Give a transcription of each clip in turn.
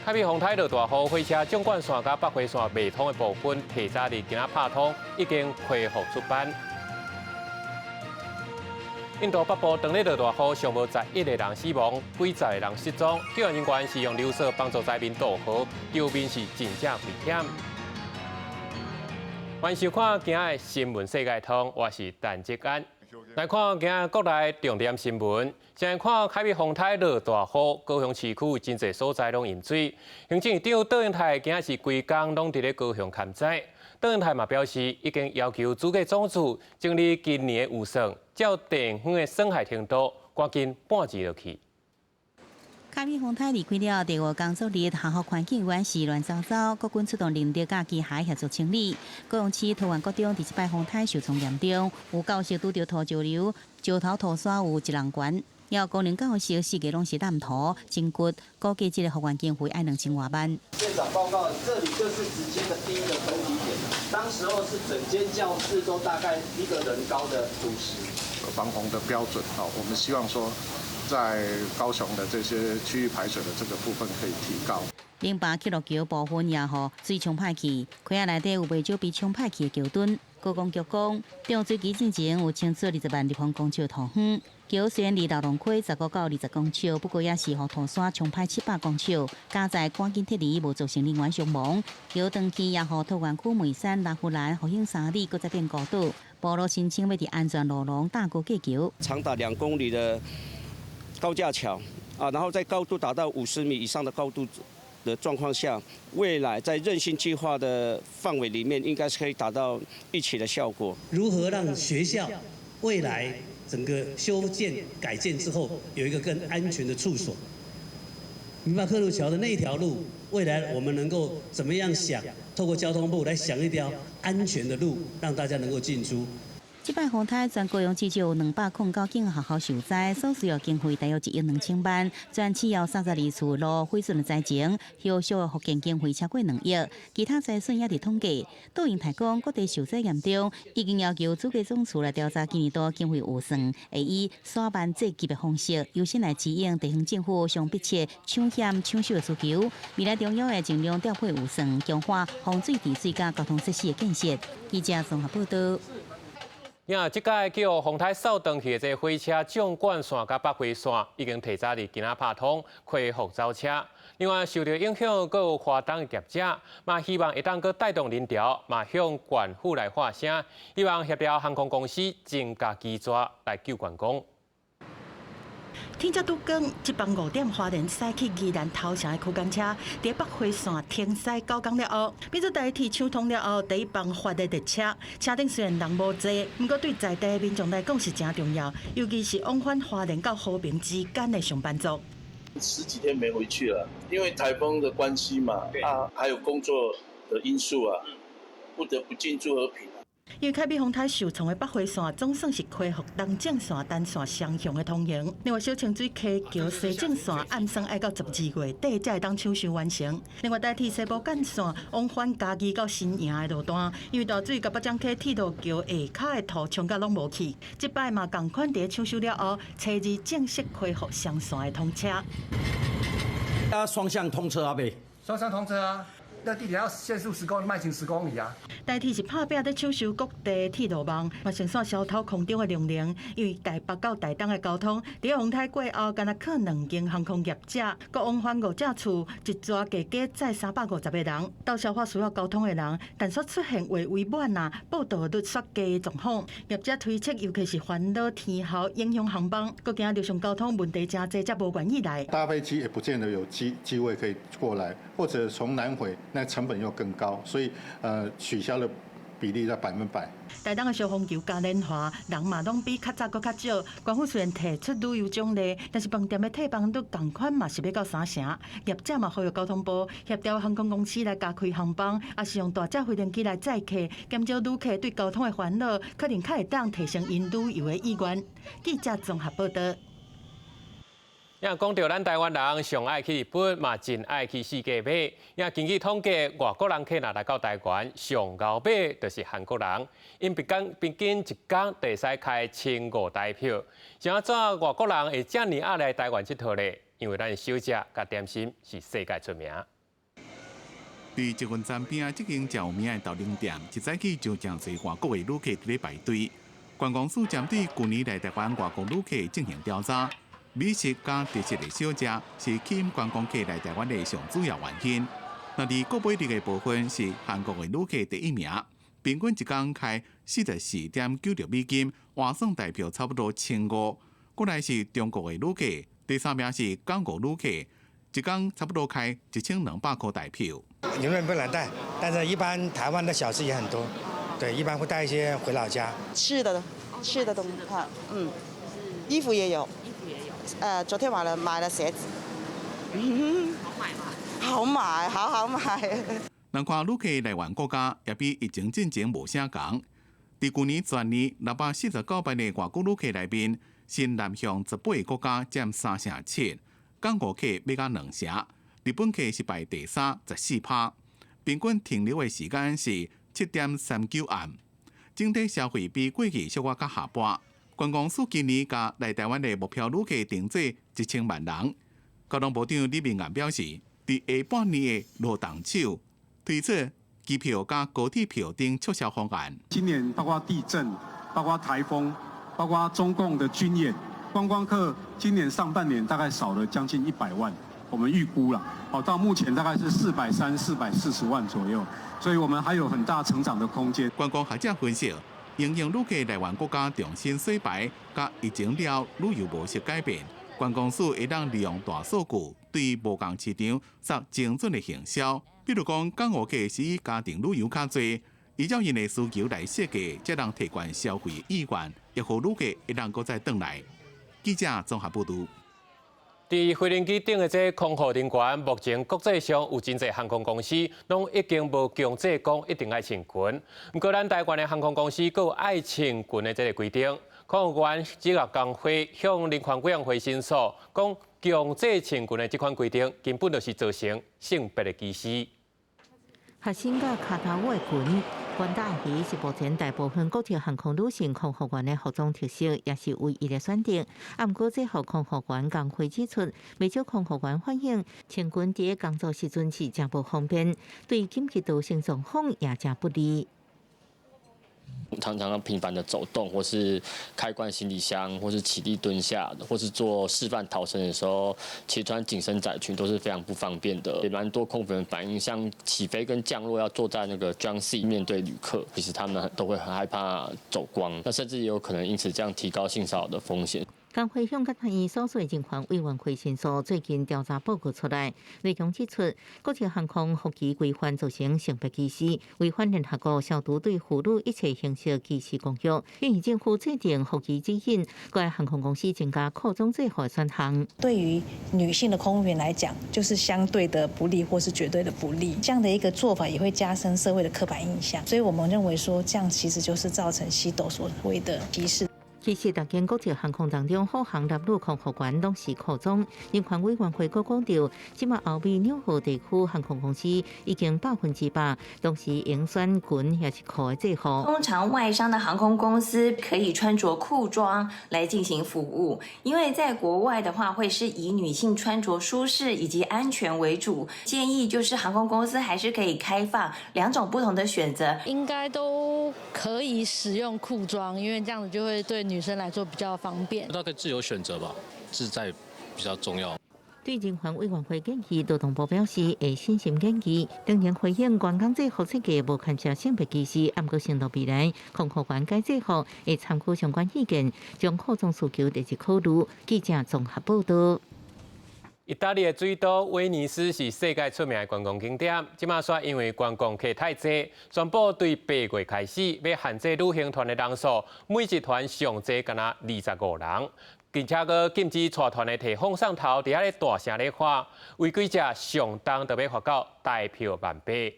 台北丰台落大雨，火车纵贯线甲北回线未通的部分，提早伫今仔拍通，已经恢复出班。印度北部当日落大雨，尚无11个人死亡，几十个人失踪。救援人员是用流水帮助灾民渡河，救民是真正危险。欢迎收看今仔的新闻世界通，我是陈志安。来看今仔国内重点新闻。先看台北丰台落大雨，高雄市区真侪所在拢淹水。行政院长邓英泰今仔是规工拢伫咧高雄勘灾。邓英泰嘛表示，已经要求主计总处整理今年的预算，照地方的损害程度，赶紧半季落去。台北丰台离开了第5工作日，下雨环境原是乱糟糟，国军出动领导甲机械协助清理。高雄市桃园国中第一摆丰台受创严重，有教室拄着土石流，石头土沙有1人悬。也有工人教室4个拢是烂土、真骨，估计这个复原经费要2000多万。院长报告，这里就是直接的第一个分体点，当时候是整间教室都大概1个人高的土石。防洪的标准，我们希望说，在高雄的这些区域排水的这个部分可以提高。08克洛桥部分也雨水冲歹去，溪仔内底有袂少被冲歹去的桥墩。高工局讲，涨水期之前有清出20万立方公尺土夯。桥虽然离大龙溪19到20公尺，不过也是予土山冲歹700公尺，加载赶紧撤离，无造成人员伤亡。桥长期也予桃园区梅山、拉湖兰、福兴3里搁再变高度，部落申请要伫安全路廊大过架桥。长达2公里的高架桥啊，然后在高度达到50米以上的高度的状况下，未来在韧性计划的范围里面，应该是可以达到一起的效果。如何让学校未来整个修建改建之后，有一个更安全的处所？明白克路桥的那条路，未来我们能够怎么样想？透过交通部来想一条安全的路，让大家能够进出。这摆丰台全高雄至少有209间学校受灾，所需要经费大约1亿2000万，全市有32处路毁损的灾情，后续的复建经费超过2亿，其他灾损也伫统计。杜英台讲，各地受灾严重，已经要求主计总处来调查今年度经费预算，会以刷班制级的方式，优先来支应地方政府上迫切抢险抢修的需求。未来中央会尽量调配预算，强化防水治水甲交通设施的建设。记者综合报道。即届叫丰台扫荡去的这火车纵贯线甲北回线已经提早伫今仔拍通，恢复走车。另外，受到影响，阁有华东的业者，嘛希望会当阁带动人潮，嘛向县府来发声，希望协调航空公司增加机抓来救员工。天才拄光，一班5点花莲驶去宜兰头城的区间车，伫北回线停驶9天了后，变做代替抢通了后，第一班发的列车，车顶虽然人无济，不过对在地民众来讲是真重要，尤其是往返花莲到和平之间的上班族。10几天没回去了，因为台风的关系嘛，还有工作的因素啊，不得不进驻和平。因为凯美丰台受创的北回线总算是恢复东正线单线双向的通行。另外，小清水溪桥西正线按算要到12月底才会当抢修完成。另外，代替西部干线往返嘉义到新营的路段，因为大水甲北漳溪铁路桥下骹的土冲甲拢无去，这摆嘛同款伫抢修了后，初2正式恢复双线的通车。双向通车啊，呗？双向通车啊。那地铁要限速10公里，迈行10公里啊！代替是拍拼在抢修各地铁路网，嘛先算消透空中的容量，因为台北到台东的交通，伫丰台过后，敢若靠2间航空业者，佮往返5只厝，一抓加加载350个人，到消化需要交通的人，但说出现违满啊、报道率刷低的状况，业者推测，尤其是烦恼天候影响航班，佮惊路上交通问题真多，才无愿意来。搭飞机也不见得有机位可以过来，或者从南回。那成本又更高，所以取消的比例在100%。台东的消防球嘉年华人嘛拢比较早搁较少，官府虽然提出旅游奖励，但是饭店的退房率同款嘛是要到3成。业者嘛呼吁交通部协调航空公司来加开航班，也是用大只飞行机来载客，减少旅客对交通的烦恼，可能较会当提升因旅游的意愿。记者综合报道。也讲到咱台湾人上爱去日本，嘛真爱去世界买。也根据统计，外国人客若来到台湾，上高买就是韩国人，因平均一天会使开1500台票。是安怎外国人会遮尔爱来台湾佚佗咧？因为咱的小食甲点心是世界出名。对积分站边这间较有名的豆奶店，一早起就真侪外国的旅客伫咧排队。观光署针对去年来台湾外国旅客进行调查，美食加特色的小食是吸引观光客来台湾的上主要原因。那伫国美丽的部分是韩国的旅客第一名，平均一天开44.96美金，换算台票差不多1500。过来是中国的旅客，第三名是港澳旅客，一天差不多开1200块台票。永远不能带，但是一般台湾的小吃也很多，对，一般会带一些回老家。吃的东西，衣服也有，昨天买了鞋子，好买，好买。人看旅客来源国家也比疫情之前无啥同。伫去年全年649万的外国旅客内面，新南向18个国家占3%，港澳客要到2%，日本客是排第3 14%，平均停留的时间是7.39暗。整体消费比过去小可较下滑。观光署今年甲来台湾的目标旅客定做1000万人。交通部长李明彦表示，伫下半年的落动手推出机票加高铁票等促销方案。今年包括地震、包括台风、包括中共的军演，观光客今年上半年大概少了将近100万，我们预估了，到目前大概是430、440万左右，所以我们还有很大成长的空间。观光学者分析，因应旅客来源国家重新洗牌，甲疫情了旅游模式改变，观光署会当利用大数据对无同市场作精准的行销。比如讲，港澳客是以家庭旅游较多，依照因的需求来设计，才能提高消费意愿，也互旅客会当搁再转来。记者综合报道。伫飞行机顶的这空服人员，目前国际上有真侪航空公司拢已经无强制讲一定爱穿裙。不过，咱台湾的航空公司佫有爱穿裙的这个规定。空服员职业工会向人权委员会申诉，讲强制穿裙的这款规定根本就是造成性别的歧视。核心甲卡头舞的裙，关大鱼是目前大部分国际航空女性空服员的服装特色，也是唯一的选择。不过，这号空服员工会指出，不少空服员反映穿裙伫工作时阵是真不方便，对紧急逃生状况也真不利。常常要频繁的走动，或是开关行李箱，或是起立蹲下，或是做示范逃生的时候，其实穿紧身窄裙都是非常不方便的。也蛮多空服员反映，像起飞跟降落要坐在那个 jump seat 面对旅客，其实他们都会很害怕走光，那甚至也有可能因此这样提高性骚扰的风险。工会向甲他以所属人权委员会申诉，最近调查报告出来，内容指出，国际航空服役规范造成性别歧视，违反联合国消除对妇女一切形式歧视公约，建议政府制定服役指引，各航空公司增加扩充最后的选项。对于女性的空服员来讲，就是相对的不利或是绝对的不利，这样的一个做法也会加深社会的刻板印象，所以我们认为说，这样其实就是造成西斗所谓的歧视。其实，各间国际航空当中，好航男女空服员拢是扩充。人权委员会阁强调，即马欧美纽澳地区航空公司已经100%拢是应选裙也是裤的制服。通常外商的航空公司可以穿着裤装来进行服务，因为在国外的话会是以女性穿着舒适以及安全为主。建议就是航空公司还是可以开放2种不同的选择，应该都可以使用裤装，因为这样子就会对女生来说比较方便。大概自由选择吧，自在比较重要。对人权委员会建议，劳动部表示会信心建议，当然回应员工制服设计无牵涉性别歧视，不过承诺未来空服员改制服会参考相关意见，将扩充需求列入考虑。记者综合报道。意大利的水都威尼斯是世界出名的观光景点，即马煞因为观光客太济，宣布对8月开始要限制旅行团的人数，每一团上济敢若25人，并且佫禁止带团的摕风扇头伫遐咧大声咧喊，违规者上当就要罚到台票10000倍。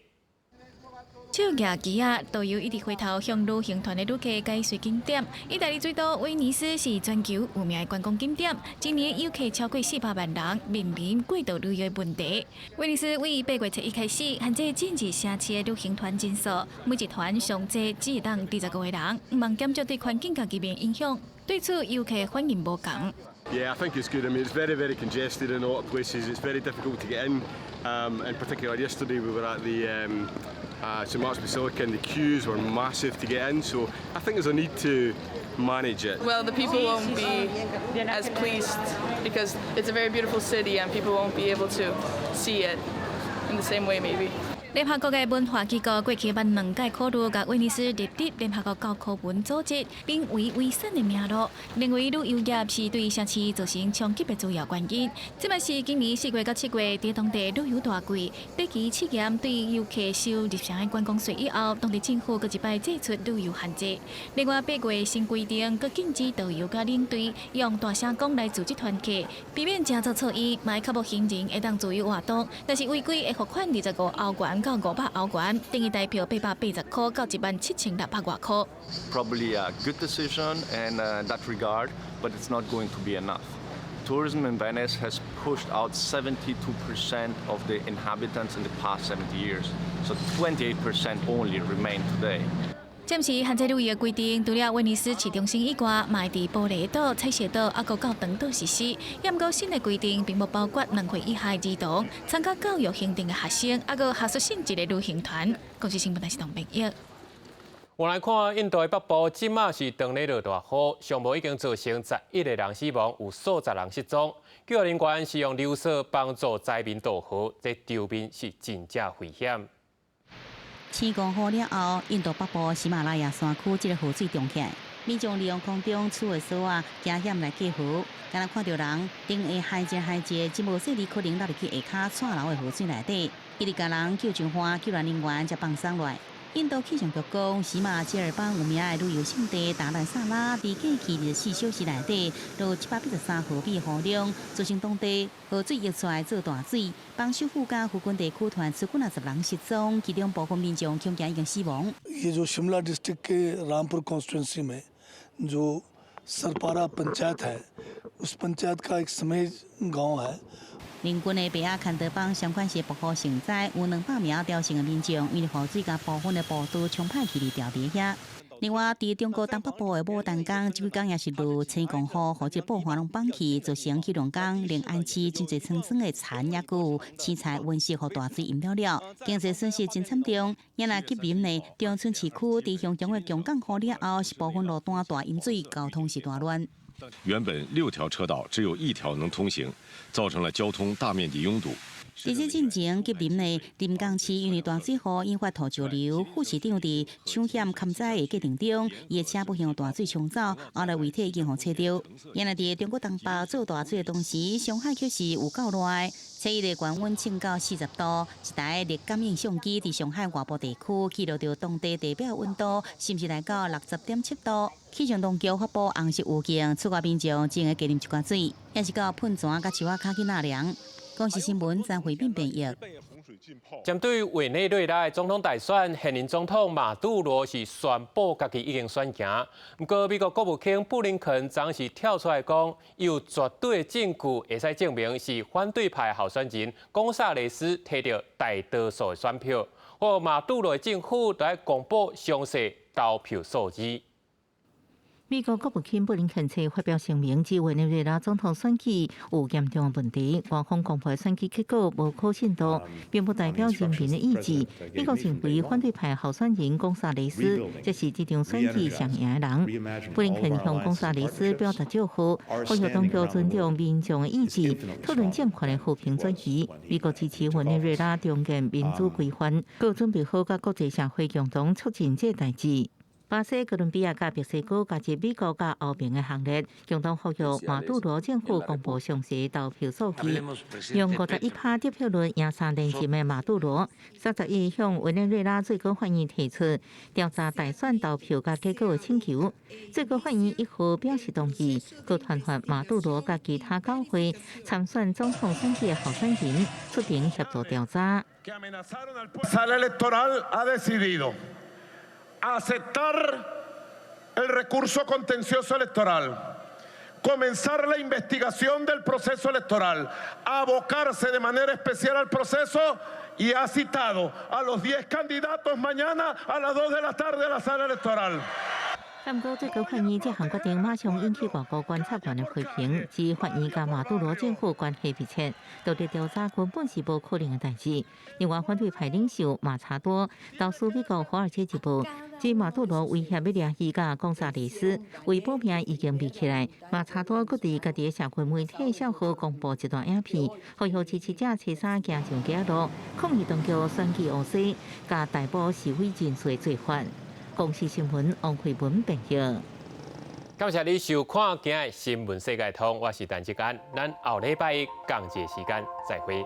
手举旗啊，导游一直回头向旅行团的旅客解说景点。意大利最多威尼斯是全球有名的观光景点，今年游客超过400万人，面临过度旅游的问题。威尼斯为8月1日开始限制禁止城市的旅行团人数，每一团上济只会当25个人，唔望减少对环境甲居民影响。对此，游客反应无同。Yeah, I think it's good. I mean, it's very, very congested in a lot of places. It's very difficult to get in. In particular, yesterday we were at the St Mark's Basilica and the queues were massive to get in. So I think there's a need to manage it. Well, the people won't be as pleased because it's a very beautiful city and people won't be able to see it in the same way maybe. 联合国嘅文化机构过去办2届考虑，甲威尼斯列入联合国教科文组织名为危险的名录，认为旅游业是对城市造成冲击的主要原因。这嘛是今年4月到7月在当地旅游大季，第期试验对游客收入城的观光税以后，当地政府佫一摆祭出旅游限制。另外8月新规定，佫禁止导游甲领队用大声公来组织团客，避免正做错意，卖确保行人会当自由活动，但是违规会罚款25欧元。到500欧元，等于台票880块到17600外块。Probably a good decision in that regard, but it's not going to be enough. Tourism in Venice has pushed out 72% of the inhabitants in the past 70 years, so 28% only remain today. 暂时限制旅游的规定，除了威尼斯市中心以外，嘛会伫玻璃岛、彩色岛、还有到长岛实施。不过新的规定并无包括2岁以下的儿童、参加教育行程的学生，还有学术性质的旅行团。国际新闻台是唐北益。我来看印度的北部，即马是当咧落大雨，上无已经造成11个人死亡，有数十人失踪。救援人员是用流水帮助灾民渡河，这周边是真正危险。天公好了后，印度北部喜马拉雅山区这个河水涨起来，民众利用空中储的锁啊，惊险来过河。敢若看到人顶下海一，真无细里可能落入去下骹窜流的河水内底，伊直甲人救上岸，救援人员才放松落来。印度气象局讲，喜马吉尔邦有名的旅游胜地达兰萨拉，伫过去24小时内底，有783毫米雨量，造成当地河水溢出来做大水，帮首府甲附近地区团超过50人失踪，其中部分民众恐惊已经死亡。ये जो शिमला डिस्ट्रिक्ट के रामपुर कॉन्स्टिट्यूंसी में जो सरपारा पंचायत है, उस पंचायत का एक समेज गांव है。邻近的北亚坎德邦相关是暴雨成灾，有200名调成的民众因为雨水甲部分的部队冲派去调伫遐。另外，伫中国东北部的牡丹江，这几天也是落青光雨，或者暴雨拢放弃，造成黑龙江临安市真侪村庄的田也有青菜温室和大水淹了，经济损失真惨重。也来吉林的中村市区伫向中的强降雨了后，是部分路段大淹水，交通是大乱。原本6条车道只有1条能通行，造成了交通大面积拥堵。在这进前，吉林的临江市因为大水后引发土石流，副市长伫抢险勘灾的过程中，伊的车不幸大水冲走，后来遗体已经互找到。原来伫中国东北做大水的同时，上海确实有够热的，测伊的高温升到40度，一台热感应相机伫上海外部地区记录到当地地表温度，甚至来到60.7度。气象当局发布红色预警，出外民众只会加啉一罐水，也是到喷泉甲树仔脚去纳凉。公视新闻张慧斌编译。针对委内瑞拉总统大选，现任总统马杜罗是宣布家己已经选赢。不过，美国国务卿布林肯昨是跳出来讲，有绝对的证据会使证明是反对派候选人贡萨雷斯摕到大多数的选票，或马杜罗的政府都要公布详细投票数字。美国国务卿布林肯则发表声明，指委内瑞拉总统选举有严重的问题，官方公布选举结果无可信度，并不代表人民的意志。美国认为反对派候选人贡萨雷斯才是这场选举上赢的人。布林肯向贡萨雷斯表达祝福，呼吁当局尊重民众的意志，讨论政权的和平转移。美国支持委内瑞拉重建民主规范，佮准备好甲国际社会共同促进这代志。巴西、哥伦比亚甲墨西哥加入美国甲欧盟的行列，共同呼吁马杜罗政府公布详细投票数据。用51%得票率赢3连任的马杜罗，31向委内瑞拉最高法院提出调查大选投票甲结果的请求。最高法院1号表示同意，佮传发马杜罗甲其他9位参选总统选举的候选人出庭协助调查。aceptar el recurso contencioso electoral, comenzar la investigación del proceso electoral, abocarse de manera especial al proceso y ha citado a los 10 candidatos mañana a las 2 de la tarde a la sala electoral. 不过，最高法院这项决定马上引起外国观察员的批评，指法院甲马杜罗政府关系密切，都在调查根本是无可能的代志。另外，反对派领袖马查多投诉美国《华尔街日报》，指马杜罗威胁要掠伊甲贡萨雷斯，为保命已经密起来。马查多搁伫家己的社群媒体小号公布一段影片，呼吁支持者车衫行上街路，抗议当局选举乌西，甲逮捕示威人士罪犯。公视新闻王慧文报道。感谢你收看今日新闻世界通，我是陈志安，咱后礼拜一同一时间再会。